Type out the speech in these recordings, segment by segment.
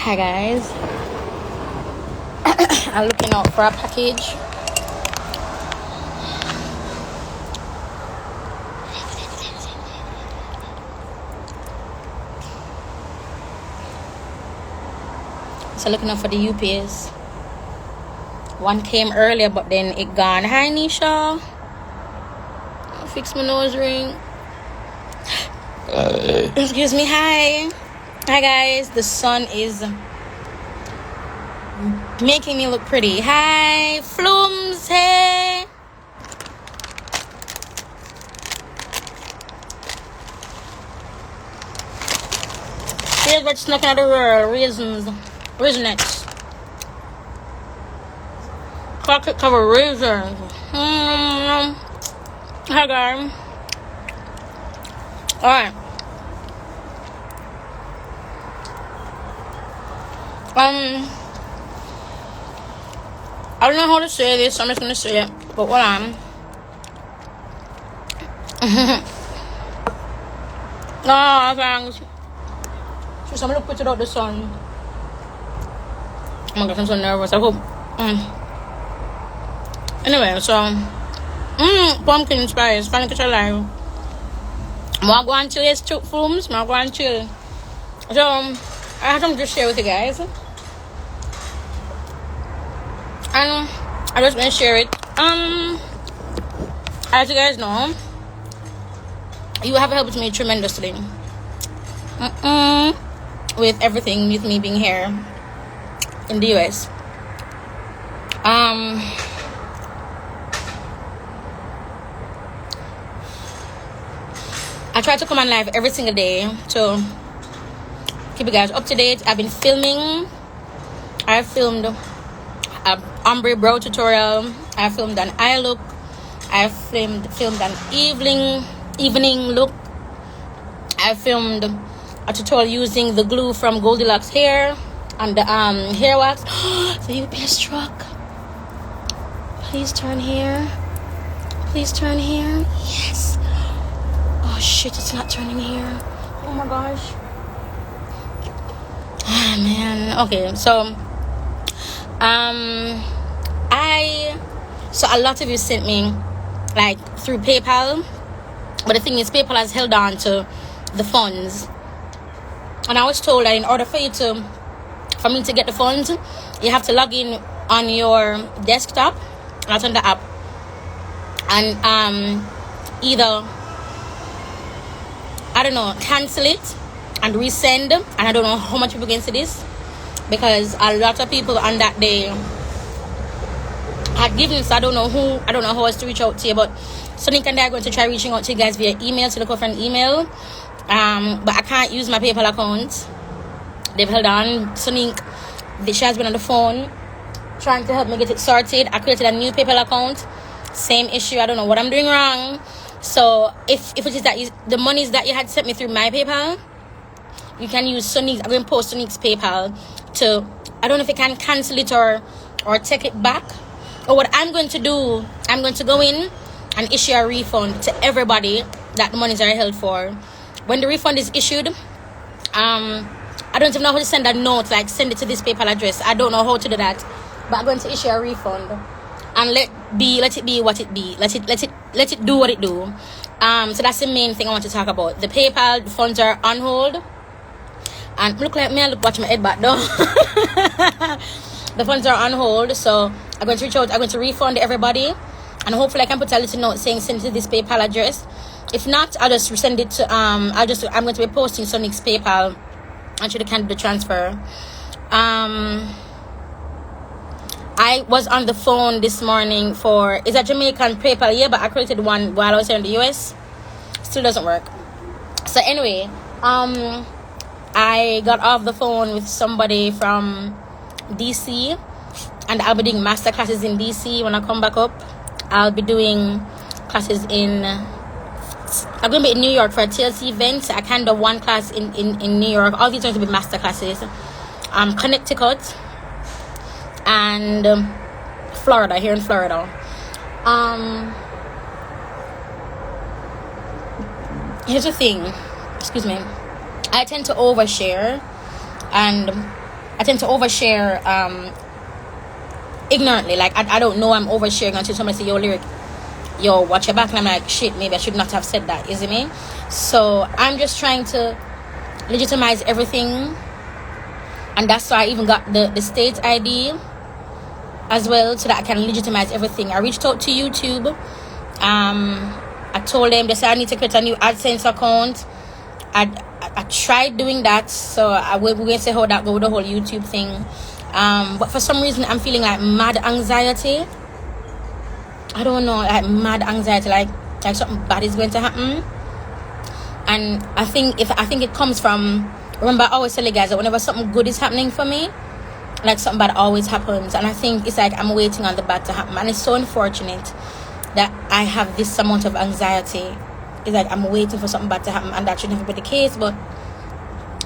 Hi guys. I'm looking out for a package. So looking out for the UPS. One came earlier but then it gone. Hi Nisha. I'll fix my nose ring. Excuse me. Hi guys. The sun is making me look pretty. Hi Flooms. Hey. Here's what's knocking at the world. Raisinets. Chocolate covered raisins. Hi guys. Alright. I don't know how to say this, so I'm just gonna say it. But what I'm no, thanks. Just I'm gonna put it out the sun. Oh my gosh, I'm so nervous. I hope. Anyway, so pumpkin spice, panic alive. I'm going to chill, two films. I'm going to chill. So I have something to share with you guys. And I just want to share it. As you guys know, you have helped me tremendously. With everything, with me being here in the US. I try to come on live every single day to keep you guys up to date. I've been filming. I filmed an ombre brow tutorial. I filmed an eye look. I filmed an evening look. I filmed a tutorial using the glue from Goldilocks hair and the hair wax. The UPS truck. Please turn here. Please turn here. Yes. Oh shit, it's not turning here. Oh my gosh. Ah man. Okay, so so a lot of you sent me like through PayPal, but the thing is PayPal has held on to the funds, and I was told that in order for me to get the funds, you have to log in on your desktop, not on the app, and either, I don't know, cancel it and resend. And I don't know how much people can see this, because a lot of people on that day had given, so I don't know how else to reach out to you. But Sonic and I are going to try reaching out to you guys via email, to look for an email. But I can't use my PayPal account. They've held on. Sonic, she has been on the phone trying to help me get it sorted. I created a new PayPal account. Same issue. I don't know what I'm doing wrong. So if it is that the monies that you had sent me through my PayPal, you can use Sonic's. I'm going to post Sonic's PayPal to, I don't know if you can cancel it or take it back. Or what I'm going to do, I'm going to go in and issue a refund to everybody that the monies are held for. When the refund is issued, I don't even know how to send a note, like send it to this PayPal address. I don't know how to do that, but I'm going to issue a refund and let it be what it be. Let it do what it do. So that's the main thing I want to talk about. The PayPal, the funds are on hold, and look like me, I watch my head back though. The funds are on hold, so I'm going to reach out. I'm going to refund everybody, and hopefully I can put a little note saying send it to this PayPal address. If not, I'll just send it to I'm going to be posting Sonic's PayPal and should can do the transfer. I was on the phone this morning for, it's a Jamaican PayPal, yeah, but I created one while I was here in the US. Still doesn't work. So anyway, I got off the phone with somebody from DC, and I'll be doing masterclasses in DC. When I come back up, I'll be doing classes I'm going to be in New York for a TLC event. I can do one class in New York. All these are going to be masterclasses. Connecticut and Florida, here in Florida. Here's the thing, excuse me, I tend to overshare, and I I tend to overshare ignorantly. Like I don't know I'm oversharing until somebody say, yo, Lyric, yo, watch your back. And I'm like, shit, maybe I should not have said that. You see me? So I'm just trying to legitimize everything. And that's why I even got the state ID as well, so that I can legitimize everything. I reached out to YouTube. I told them, they said I need to create a new AdSense account. I tried doing that, so we're going to see how that goes with the whole YouTube thing. But for some reason, I'm feeling like mad anxiety. I don't know, like mad anxiety, like something bad is going to happen. And I think it comes from, remember I always tell you guys that whenever something good is happening for me, like something bad always happens. And I think it's like I'm waiting on the bad to happen. And it's so unfortunate that I have this amount of anxiety. It's like I'm waiting for something bad to happen, and that should never be the case. But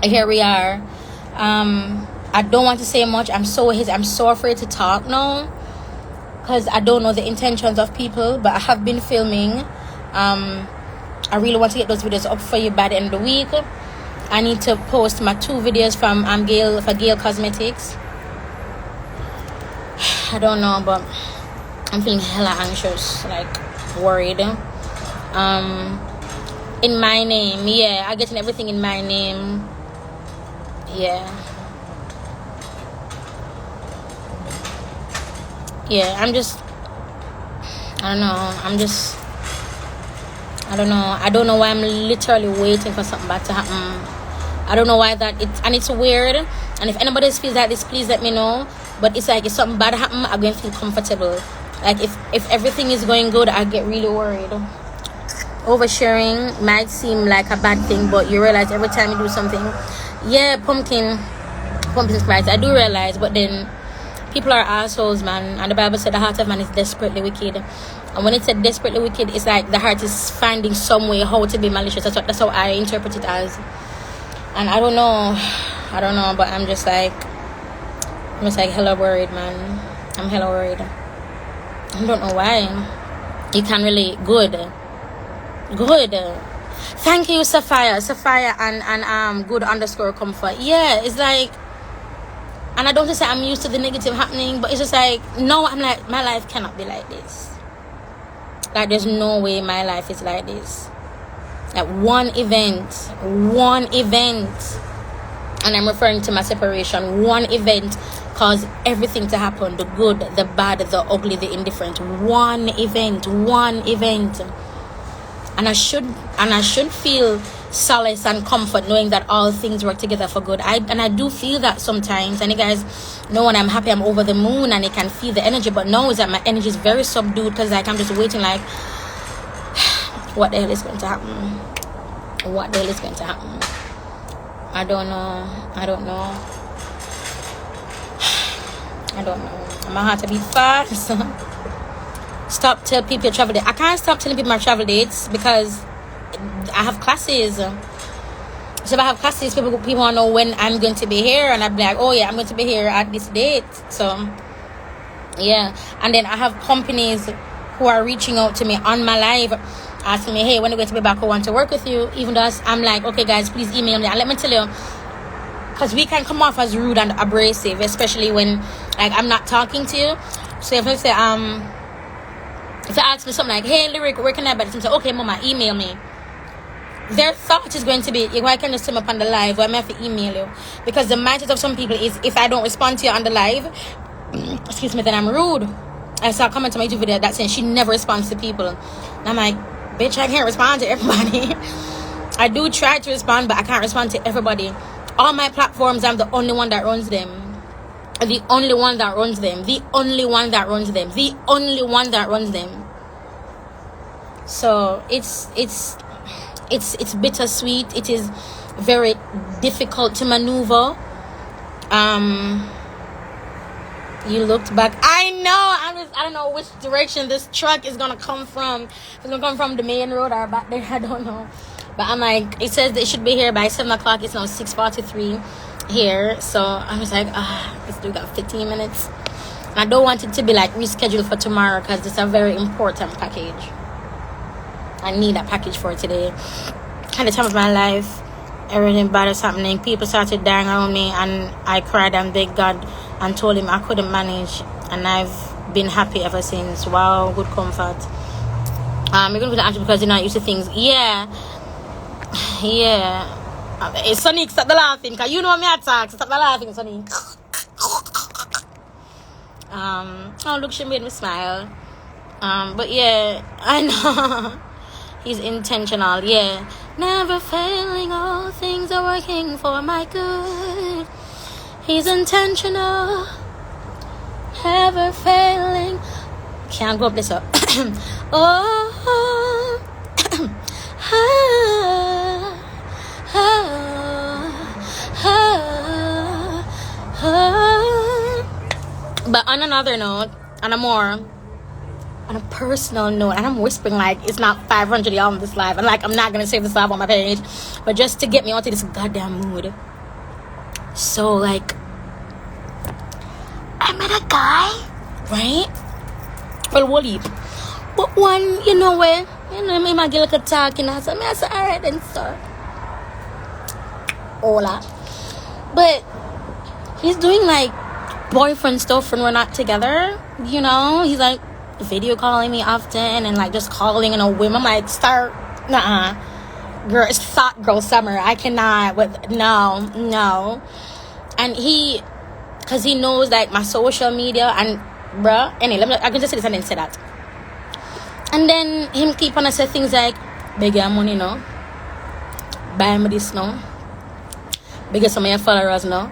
here we are. I don't want to say much. I'm so afraid to talk now, because I don't know the intentions of people. But I have been filming. I really want to get those videos up for you by the end of the week. I need to post my 2 videos from Gail Cosmetics. I don't know, but I'm feeling hella anxious, like worried. In my name, yeah, I getting everything in my name. Yeah, I don't know why I'm literally waiting for something bad to happen. I don't know why it's weird. And if anybody feels like this, please let me know. But it's like if something bad happen, I'm going to feel comfortable. Like if everything is going good, I get really worried. Oversharing might seem like a bad thing, but you realize every time you do something, yeah, pumpkin spice, I do realize. But then people are assholes, man. And the Bible said the heart of man is desperately wicked. And when it said desperately wicked, it's like the heart is finding some way how to be malicious. That's how I interpret it as. And I don't know, but I'm just like hella worried, man. I'm hella worried. I don't know why. You can relate. Good. Thank you, Sapphire and good _ comfort. Yeah, it's like, and I don't just say I'm used to the negative happening, but it's just like, no, I'm like, my life cannot be like this. Like, there's no way my life is like this. Like one event, and I'm referring to my separation. One event caused everything to happen: the good, the bad, the ugly, the indifferent. One event, and I should feel solace and comfort knowing that all things work together for good. I do feel that sometimes, and you guys know when I'm happy, I'm over the moon, and I can feel the energy. But now is that my energy is very subdued, because like I'm just waiting, like, what the hell is going to happen? I don't know. My heart to beat fast. Stop tell people your travel date. I can't stop telling people my travel dates because I have classes. So if I have classes, people want to know when I'm going to be here, and I'll be like, oh yeah, I'm going to be here at this date. So yeah, and then I have companies who are reaching out to me on my live, asking me, hey, when are you going to be back? I want to work with you. Even though I'm like, okay guys, please email me. And let me tell you, because we can come off as rude and abrasive, especially when like I'm not talking to you. So if I say if they ask me something like, hey Lyric, where can I buy this? I'm say, okay mama, email me. Their thought is going to be, why can't you send me up on the live? Why am I have to email you? Because the mindset of some people is, if I don't respond to you on the live, excuse me, then I'm rude. I saw a comment on my YouTube video that saying she never responds to people. And I'm like, bitch, I can't respond to everybody. I do try to respond, but I can't respond to everybody. All my platforms, I'm the only one that runs them. The only one that runs them. So it's bittersweet. It is very difficult to maneuver. You looked back. I know. I don't know which direction this truck is gonna come from. It's gonna come from the main road or back there. I don't know. But I'm like, it says it should be here by 7 o'clock. It's now 6:43 here. So I'm just like, let's do that 15 minutes. I don't want it to be like rescheduled for tomorrow, because it's a very important package. I need that package for today. At the time of my life, everything bad is happening. People started dying around me, and I cried and begged God and told him I couldn't manage, and I've been happy ever since. Wow, good comfort. You're gonna put the answer because you're not used to things. Yeah. It's Sonic, stop the laughing, because you know me attack. Stop the laughing, Sonic. Oh look, she made me smile. But yeah, I know. He's intentional, yeah. Never failing, all things are working for my good. He's intentional, never failing. Can't go up this up. Oh, but on another note, on a personal note, and I'm whispering like it's not 500 y'all on this live, and like I'm not gonna save this live on my page, but just to get me onto this goddamn mood. So like, I met a guy, right? Well, what heap, but one, you know where, me my girl could talk, and I said, alright then, sir. Hola. But he's doing like boyfriend stuff when we're not together, you know. He's like video calling me often and like just calling in a whim. I'm like, start, girl, it's thought girl summer. I cannot with no. And because he knows like my social media and bruh, anyway, I can just say this and then say that. And then him keep on say things like, beg your money no, buy me this no, beg some of your followers no.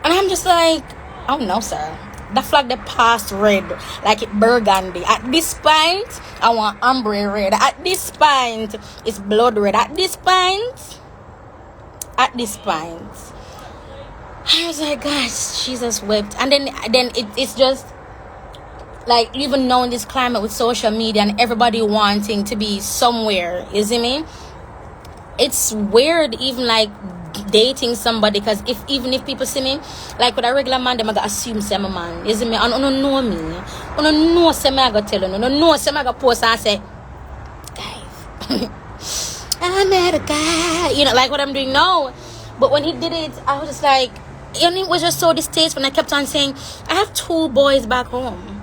And I'm just like, oh no sir, the flag that passed red, like it burgundy. At this point, I want ombre red. At this point, it's blood red. At this point, I was like, gosh, Jesus wept. And then it's just like, even now in this climate with social media and everybody wanting to be somewhere, you see me? It's weird even like dating somebody, because even if people see me like with a regular man, them I gotta assume say I'm a man, you see me? And you don't know me, you don't know say me I gotta tell you, you don't know say me I gotta post and say, guys, I met a guy, you know, like what I'm doing now. But when he did it, I was just like, and it was just so distasteful. And I kept on saying, I have 2 boys back home.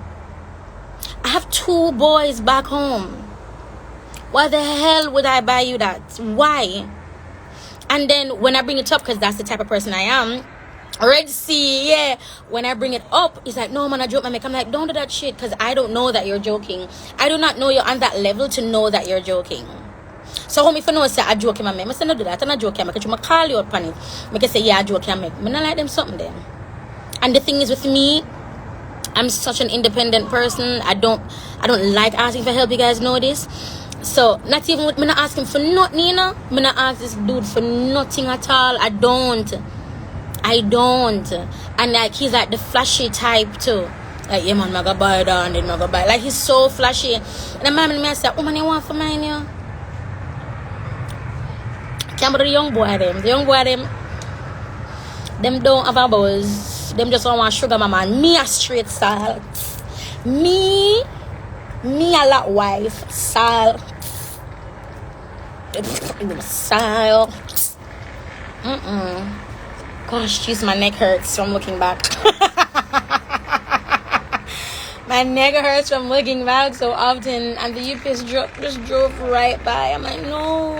Why the hell would I buy you that? Why? And then when I bring it up, because that's the type of person I am, Red Sea, yeah. When I bring it up, he's like, no man, I joke, man. I'm like, don't do that shit, because I don't know that you're joking. I do not know you're on that level to know that you're joking. So homie, if you know say I joke him, I say no do that, and I joke him, because you call you up on it. I can say yeah, I joke him, I don't like them something then. And the thing is with me, I'm such an independent person. I don't like asking for help. You guys know this. So not even with me not asking for nothing, you know. Me not ask this dude for nothing at all. I don't. And like he's like the flashy type too. Like, yeah man, I gotta buy it and then I gotta buy. Like he's so flashy. And the man and me I say, oh man, you want for mine, yeah? Can't but the young boy them don't have a buzz. Them just don't want sugar mama. Me a straight salt. Me a lot wife. Salt. Gosh, jeez, my neck hurts from looking back. My neck hurts from looking back so often, and the UPS truck just drove right by. I'm like, no,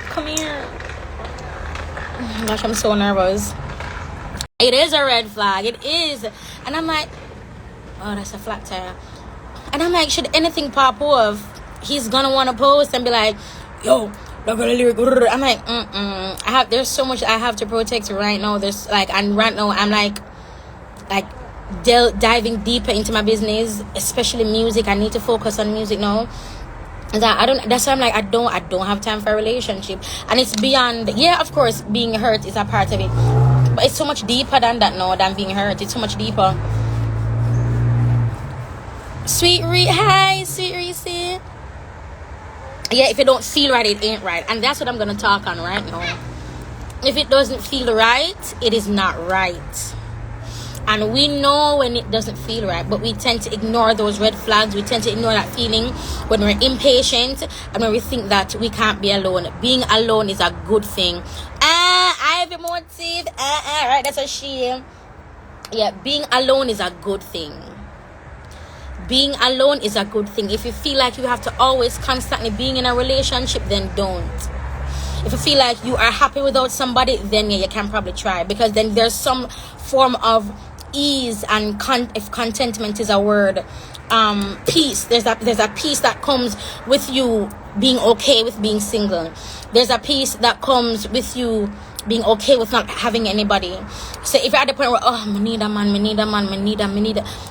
come here. Oh gosh, I'm so nervous. It is a red flag. It is. And I'm like, oh, that's a flat tire. And I'm like, should anything pop off, he's gonna want to post and be like, yo, look at the lyric. I'm like, there's so much I have to protect right now. There's like, and right now I'm like diving deeper into my business, especially music. I need to focus on music now. That's why I'm like, I don't have time for a relationship. And it's beyond, yeah, of course, being hurt is a part of it. But it's so much deeper than that now, than being hurt. It's so much deeper. Hi, sweet Reese. Yeah, if it don't feel right, it ain't right. And that's what I'm going to talk on right now. If it doesn't feel right, it is not right. And we know when it doesn't feel right, but we tend to ignore those red flags. We tend to ignore that feeling when we're impatient and when we think that we can't be alone. Being alone is a good thing. heavy motive. Right, that's a shame. Yeah, being alone is a good thing. Being alone is a good thing. If you feel like you have to always constantly being in a relationship, then don't. If you feel like you are happy without somebody, then yeah, you can probably try, because then there's some form of ease and if contentment is a word, peace. There's a peace that comes with you being okay with being single. There's a peace that comes with you being okay with not having anybody. So if you're at the point where, oh, I need a man,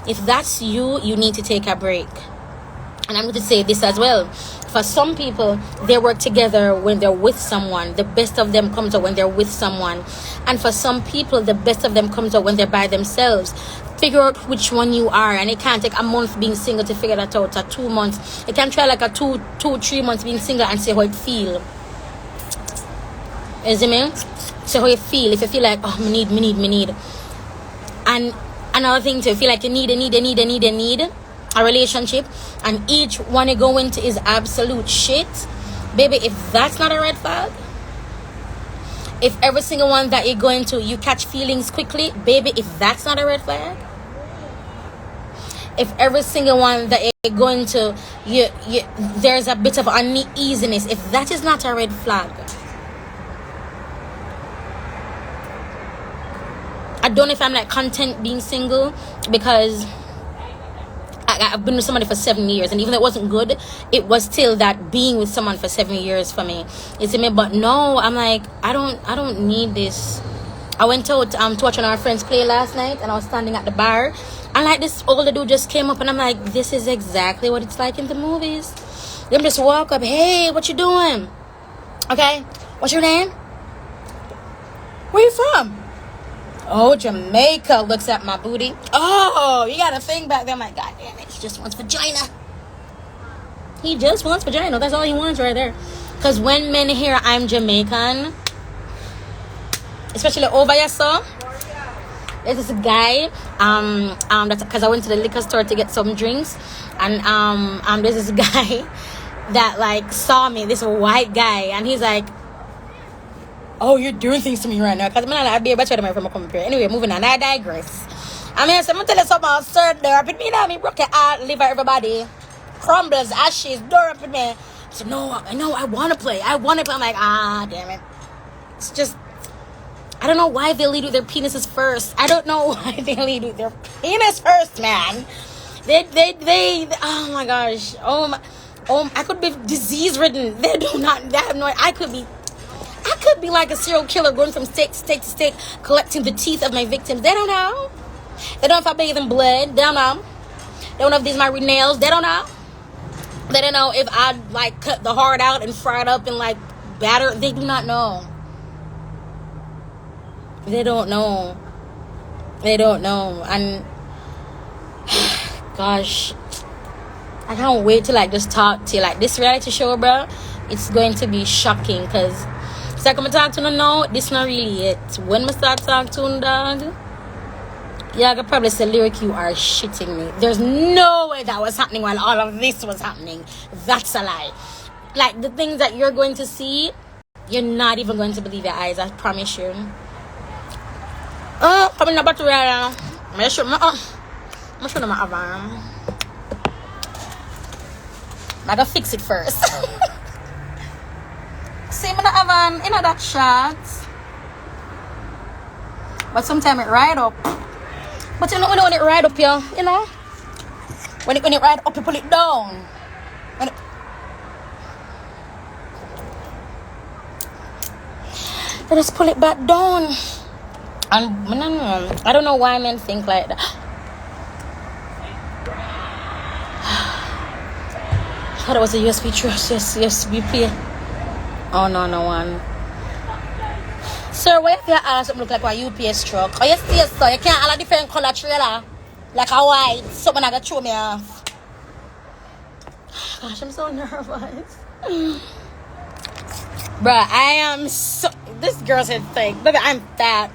if that's you, you need to take a break. And I'm going to say this as well. For some people, they work together when they're with someone. The best of them comes out when they're with someone. And for some people, the best of them comes out when they're by themselves. Figure out which one you are. And it can't take a month being single to figure that out, or 2 months. You can try like a 3 months being single and see how it feel. You see me? See how you feel. If you feel like, oh, me need. And another thing too, if you feel like you need a relationship, and each one you go into is absolute shit, baby, if that's not a red flag, if every single one that you go into you catch feelings quickly, baby, if that's not a red flag, if every single one that you go into you there's a bit of uneasiness, if that is not a red flag, I don't know if I'm like content being single, because I've been with somebody for 7 years, and even though it wasn't good, it was still that being with someone for 7 years for me. You see me? But no, I'm like, I don't need this. I went out to watch one of our friends play last night, and I was standing at the bar, and like this older dude just came up, and I'm like, this is exactly what it's like in the movies. Them just walk up, hey, what you doing? Okay, what's your name? Where you from? Oh, Jamaica. Looks at my booty. Oh, you got a thing back there. I'm like, God damn it, he just wants vagina. He just wants vagina. That's all he wants right there. Because when men hear I'm Jamaican, especially over here, so there's this guy, that's because I went to the liquor store to get some drinks, and there's this guy that like saw me, this white guy, and he's like, oh, you're doing things to me right now. Because I'm not be able to tell them from a come here. Anyway, moving on. I digress. I'm going to tell you something about sir there. But me now, me broke your heart, liver everybody. Crumbles, ashes, door up in me. I said, no, I want to play. I'm like, damn it. It's just, I don't know why they lead with their penises first. I don't know why they lead with their penis first, man. They oh my gosh. I could be disease ridden. They have no, I could be like a serial killer going from state to state collecting the teeth of my victims. They don't know. They don't know if I bathe in blood. They don't know. They don't know if these are my nails. They don't know. They don't know if I like cut the heart out and fry it up and like batter. They do not know. They don't know. And gosh, I can't wait to like just talk to you. Like this reality show, bro, it's going to be shocking, because it's like I'm talking to them now, this not really it. When I start talking to them, dog, yeah, I could probably say, Lyric, you are shitting me. There's no way that was happening while all of this was happening. That's a lie. Like, the things that you're going to see, you're not even going to believe your eyes, I promise you. Oh, coming up to where I'm sure my oven. I gotta fix it first. See me the oven, you know that shot. But sometimes it ride up. But you know when it ride up, you know? When it ride up, you pull it down. You just pull it back down. And I don't know why men think like that. I thought it was a USB truss, USB play. Oh no one. Sir, why if your ass look like a UPS truck? Oh, you see, so you can't have a different color trailer. Like a white. Someone I got throw me off. Gosh, I'm so nervous. Bruh, I am so... This girl said fake. Baby, I'm fat.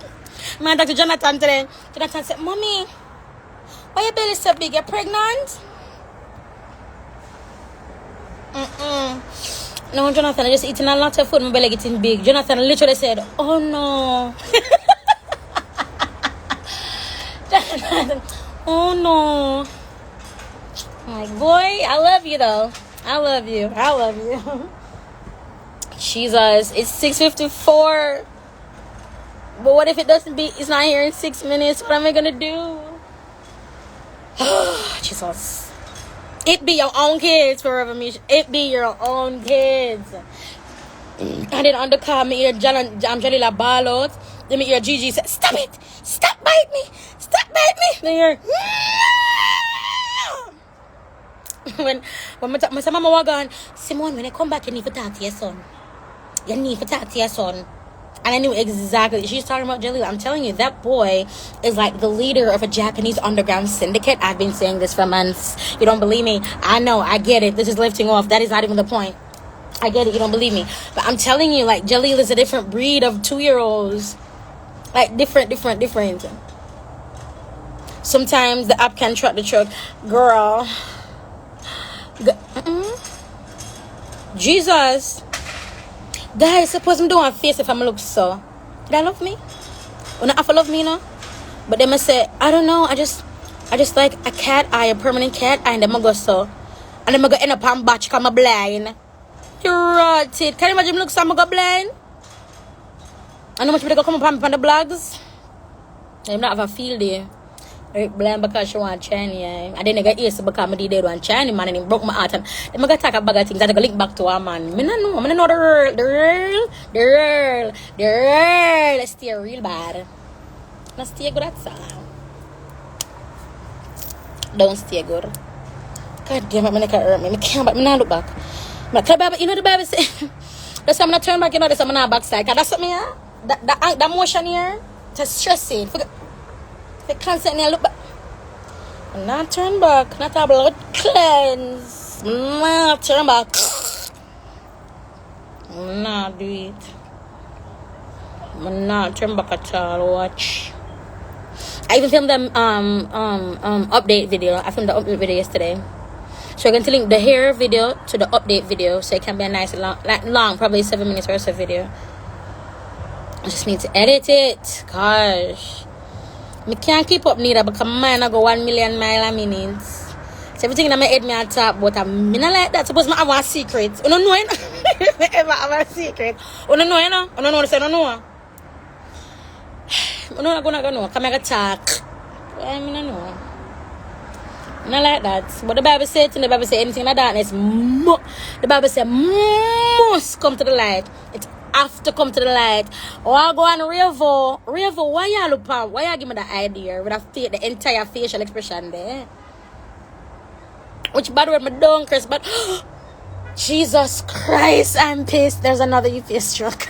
Man, Dr. Jonathan today. Jonathan said, Mommy, why your belly so big? You're pregnant? No, Jonathan, I just eating a lot of food. My belly getting big. Jonathan literally said, "Oh no." Jonathan, oh no. I'm like, boy, I love you though. I love you. I love you. Jesus, it's 6:54. But what if it doesn't be? It's not here in 6 minutes. What am I gonna do? Jesus. It be your own kids forever, Misha. It be your own kids. And then on the car, me hear Jalila ball out. Then me hear Gigi say, "Stop it! Stop bite me! Stop bite me!" Then hear when my mama was gone, Simone, when I come back, you need to talk to your son. You need to talk to your son. And I knew exactly. She's talking about Jalila. I'm telling you, that boy is like the leader of a Japanese underground syndicate. I've been saying this for months. You don't believe me? I know. I get it. This is lifting off. That is not even the point. I get it. You don't believe me. But I'm telling you, like, Jalila is a different breed of 2-year-olds. Like, different. Sometimes the app can truck the truck. Girl. Jesus. Guys, suppose I'm doing a face if I'm look so. Did I love me? Or not have to love me, you know? But then I say, I don't know, I just like a cat eye, a permanent cat eye, and then I go so. And then I go end up on batch because I'm blind. You're rotted. Can you imagine me look so I'm go blind? I know much better go come up on the blogs. I'm not have a field there. I blind because she want Chinese. And then I got ears because I did one Chinese man and he broke my heart. And then I got talk about things that I go link back to her man. I don't know the real. Let's stay real bad. Let's stay good at all. Don't stay good. God damn it, my neck hurt me. I can't, but I not look back. But you know the Bible say, that's why I'm not turn back, you know, that's why I'm not backside. Because that's something here, that motion here, just stressing. If I constantly look back, I'm not turn back, not a blood cleanse. I'm not turn back. I'm not do it. I'm not turn back at all. Watch. I even filmed them update video. I filmed the update video yesterday. So I'm going to link the hair video to the update video, so it can be a nice long, probably 7 minutes or so video. I just need to edit it. Gosh. I can't keep up neither because mine I go 1 million miles a minute. So everything in my head me on top, but I'm not like that. Suppose I have a secret. You don't know it? I ever have a secret. You don't know it? You don't know what I don't know. I'm not going to know. Come here, talk. I don't know. Not like that. But the Bible said, the Bible said anything in the darkness, the Bible said must come to the light. It have to come to the light. Oh, I go on Revo, why you look up? Why you give me the idea with the entire facial expression there? Which bad word me don't curse, but Jesus Christ, I'm pissed. There's another UPS struck.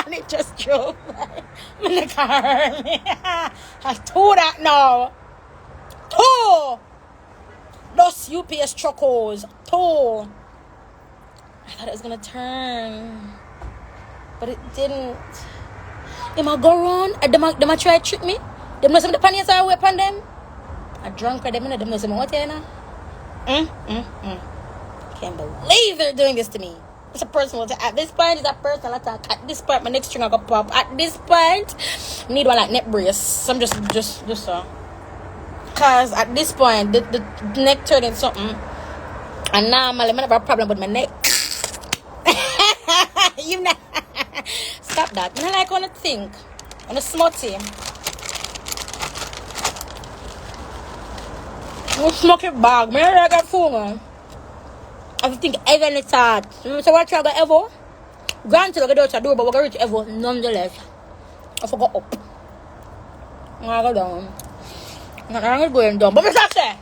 And it just drove by. My car hurt me. I told that now. Two. Those UPS truckers. Two. I thought it was gonna turn, but it didn't. They might go around. They might try to trick me. They know some of the panics are away upon them. I drunk with them and they know some what you know. Can't believe they're doing this to me. It's a personal attack. At this point, it's a personal attack. At this point, my next string I got pop. At this point, I need one like neck brace. So I'm just so. Cause at this point, the neck turning something, and normally I have a problem with my neck. You know, stop that. I like on a think, on a smutty. I'm smoking bag. I like that phone. I think ever in the start. So what I got ever? Granted, I got to do, but we're going to reach ever nonetheless. I forgot up. I go down. I'm going down. But what's that say?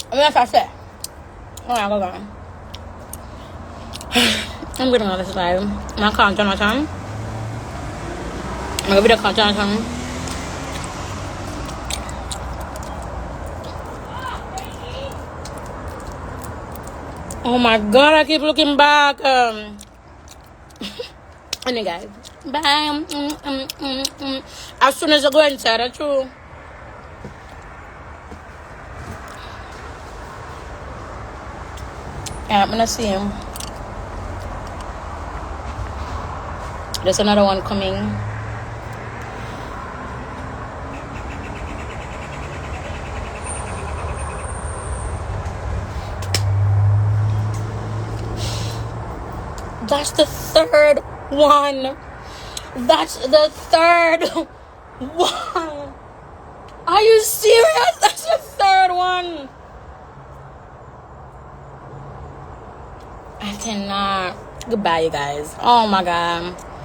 What's that say? I go down. I'm going on this live. I'm calling Jonathan. I'm going to call Jonathan. Oh my God, I keep looking back. Anyway, guys. Bye. As soon as I go inside, that's true. Yeah, I'm gonna see him. There's another one coming. That's the third one. That's the third one. Are you serious? That's the third one. I cannot. Goodbye, you guys. Oh my god.